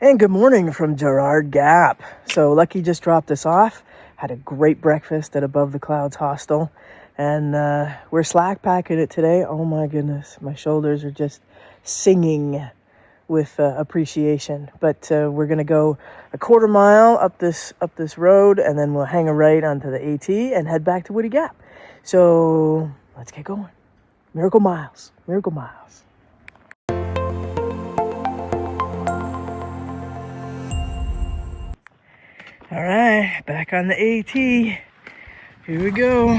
And good morning from Gerard Gap. So Lucky just dropped us off, had a great breakfast at Above the Clouds Hostel, and we're slackpacking it today. Oh my goodness, my shoulders are just singing with appreciation. But we're gonna go a quarter mile up this road, and then we'll hang a right onto the AT and head back to Woody Gap. So let's get going. Miracle Miles, Miracle Miles. All right, back on the AT. Here we go.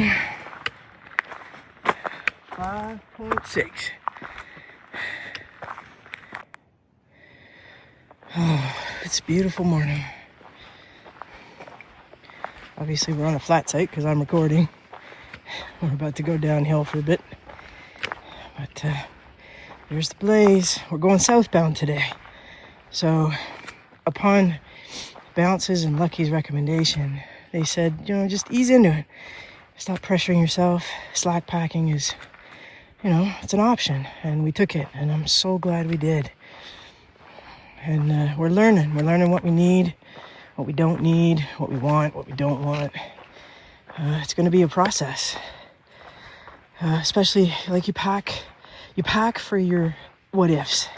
5.6. Oh, it's a beautiful morning. Obviously, we're on a flat site because I'm recording. We're about to go downhill for a bit. But there's the blaze. We're going southbound today. So, upon Bounce's and Lucky's recommendation, they said, just ease into it. Stop pressuring yourself. Slack packing is, it's an option. And we took it. And I'm so glad we did. And we're learning. We're learning what we need, what we don't need, what we want, what we don't want. It's going to be a process. Especially like you pack for your what ifs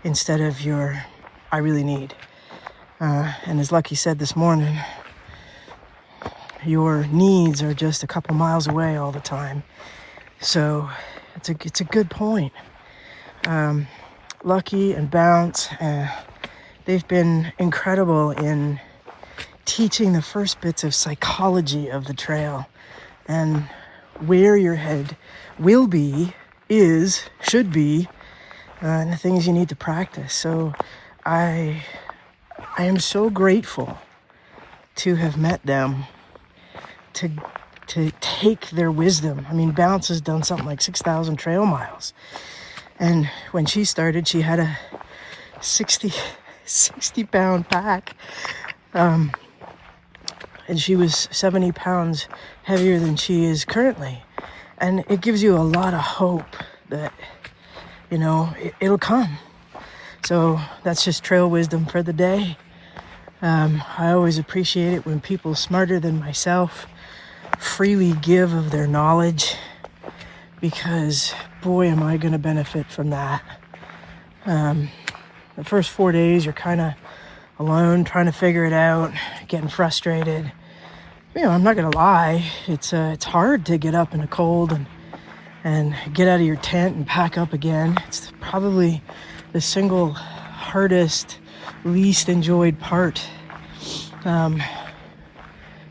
instead of your I really need. And as Lucky said this morning, your needs are just a couple miles away all the time. So it's a good point. Lucky and Bounce, they've been incredible in teaching the first bits of psychology of the trail and where your head will be, should be, and the things you need to practice. So I am so grateful to have met them, to take their wisdom. I mean, Bounce has done something like 6,000 trail miles. And when she started, she had a 60 pound pack. And she was 70 pounds heavier than she is currently. And it gives you a lot of hope that, it'll come. So that's just trail wisdom for the day. I always appreciate it when people smarter than myself freely give of their knowledge, because boy, am I going to benefit from that. The first 4 days, you're kind of alone, trying to figure it out, getting frustrated. I'm not going to lie. It's hard to get up in the cold and get out of your tent and pack up again. It's probably the single hardest, least enjoyed part.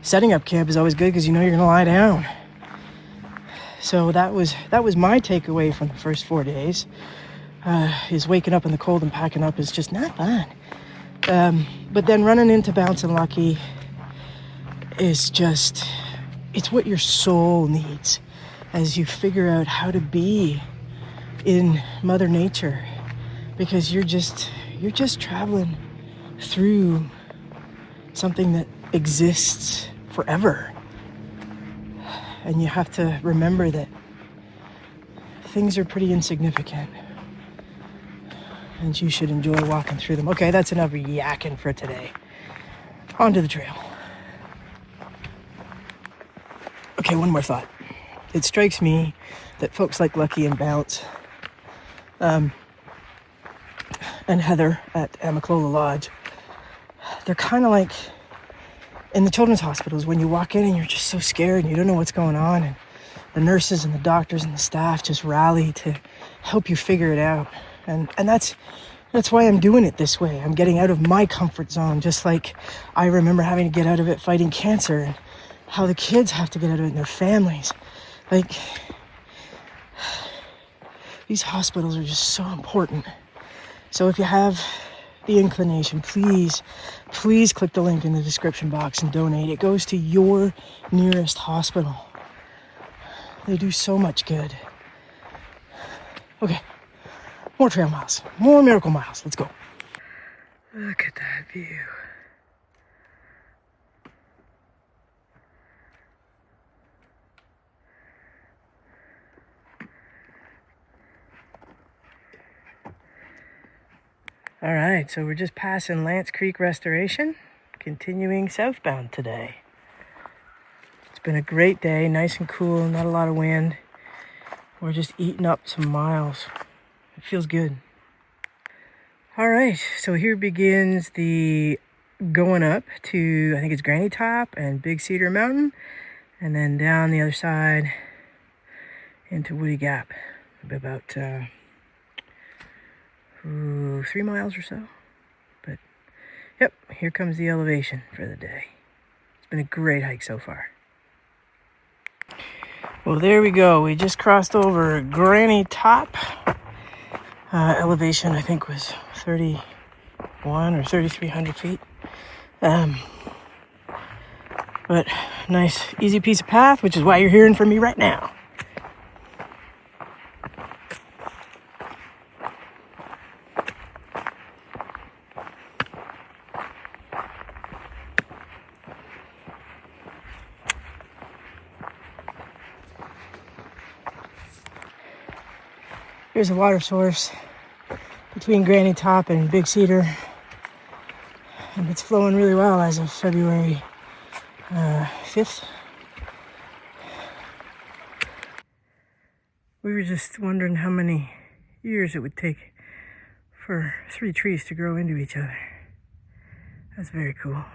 Setting up camp is always good because you're going to lie down. So that was my takeaway from the first 4 days. Is waking up in the cold and packing up is just not fun. But then running into Bounce and Lucky is it's what your soul needs as you figure out how to be in Mother Nature, because you're just traveling through something that exists forever. And you have to remember that things are pretty insignificant and you should enjoy walking through them. Okay, that's enough yakking for today. On to the trail. Okay, one more thought. It strikes me that folks like Lucky and Bounce and Heather at Amiclola Lodge, they're kind of like in the children's hospitals when you walk in and you're just so scared and you don't know what's going on, and the nurses and the doctors and the staff just rally to help you figure it out. And that's why I'm doing it this way. I'm getting out of my comfort zone, just like I remember having to get out of it fighting cancer, and how the kids have to get out of it and their families. Like, these hospitals are just so important. So if you have the inclination, please click the link in the description box and donate. It goes to your nearest hospital. They do so much good. Okay, more trail miles, more miracle miles. Let's go. Look at that view. All right, so we're just passing Lance Creek Restoration, continuing southbound today. It's been a great day, nice and cool, not a lot of wind. We're just eating up some miles. It feels good. All right, so here begins the going up to, I think it's Granny Top and Big Cedar Mountain, and then down the other side into Woody Gap. About 3 miles or so. But yep, here comes the elevation for the day. It's been a great hike so far. Well, there we go. We just crossed over Granny Top. Elevation, I think, was 31 or 3,300 feet. But nice, easy piece of path, which is why you're hearing from me right now. Here's a water source between Granny Top and Big Cedar, and it's flowing really well as of February 5th. We were just wondering how many years it would take for 3 trees to grow into each other. That's very cool.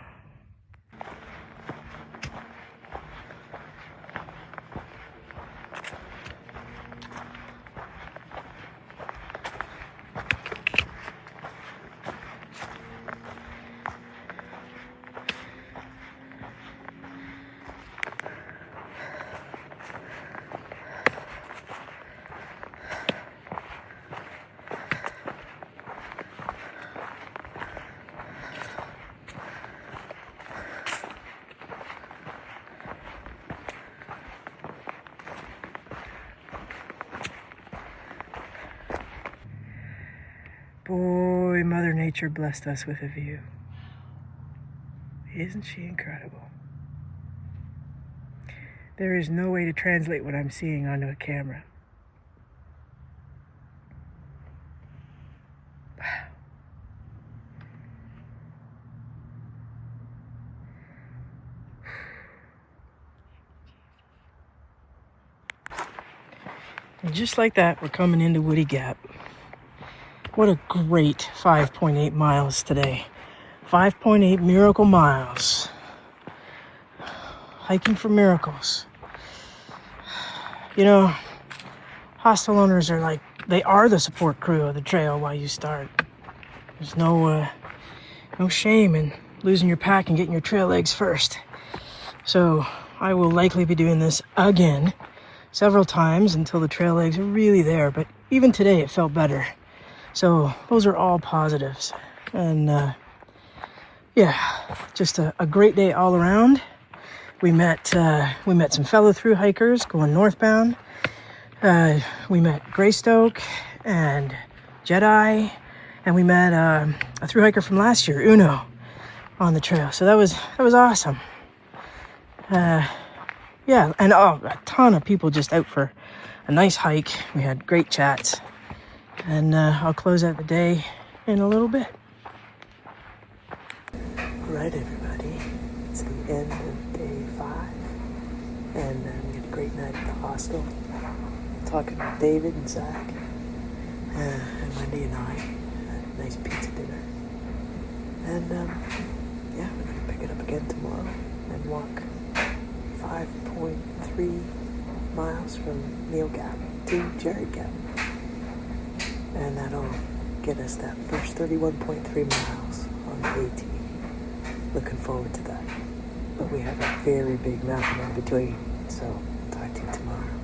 Boy, Mother Nature blessed us with a view. Isn't she incredible? There is no way to translate what I'm seeing onto a camera. Wow. And just like that, we're coming into Woody Gap. What a great 5.8 miles today. 5.8 miracle miles. Hiking for miracles. You know, hostel owners are like, they are the support crew of the trail while you start. There's no shame in losing your pack and getting your trail legs first. So I will likely be doing this again several times until the trail legs are really there. But even today it felt better. So those are all positives. And yeah, just a great day all around. We met some fellow thru-hikers going northbound. We met Greystoke and Jedi, and we met a thru-hiker from last year, Uno, on the trail. So that was awesome. Yeah, and a ton of people just out for a nice hike. We had great chats. And I'll close out the day in a little bit. Right, everybody. It's the end of day 5. And we had a great night at the hostel. Talking with David and Zach. And Wendy and I. Had a nice pizza dinner. And yeah, we're going to pick it up again tomorrow. And walk 5.3 miles from Neil Gap to Jared Gap. And that'll get us that first 31.3 miles on the AT. Looking forward to that. But we have a very big mountain in between, so talk to you tomorrow.